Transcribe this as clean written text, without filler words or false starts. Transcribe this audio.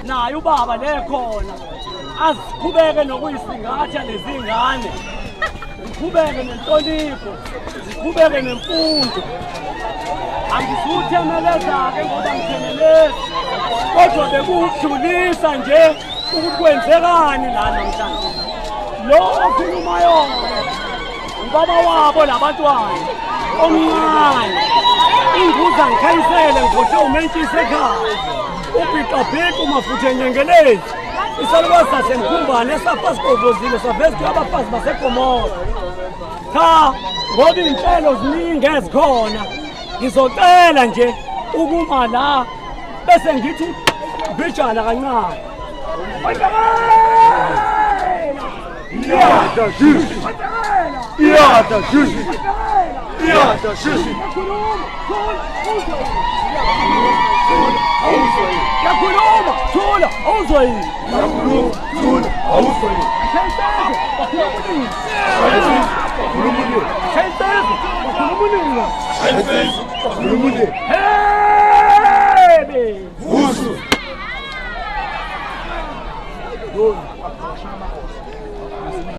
naye ubaba lekhona aziqhubeke nokuyisingatha lezingane, ziqhubeke nenhlonipho, ziqhubeke nemfundo. Angisuthemeleza-ke ngoba ngithemelezi, kodwa bekudlulisa nje ukuthi kwenzekani la namhlanje. Lo okhulumayo-ke ubaba wabo labantwana omncane, inguza ngikhanyisele ngivothe umentshisi ekhaya, ubhiqabhiqa umafutha enyengelezi, isalukazi sasemkhumbane esaphasikobozile savezi abafazi baseGomora. Cha, ngoba iy'nhlelo ziningi ezikhona, ngizocela nje ukuma la bese ngithi bijana kancane. Iada Justi! Iada Justi! Iada Justi! Yakhuluma, thula, awuzwayini. Yakhuluma, thula, awuzwayini. Bakhulumile. Hey! Vusu!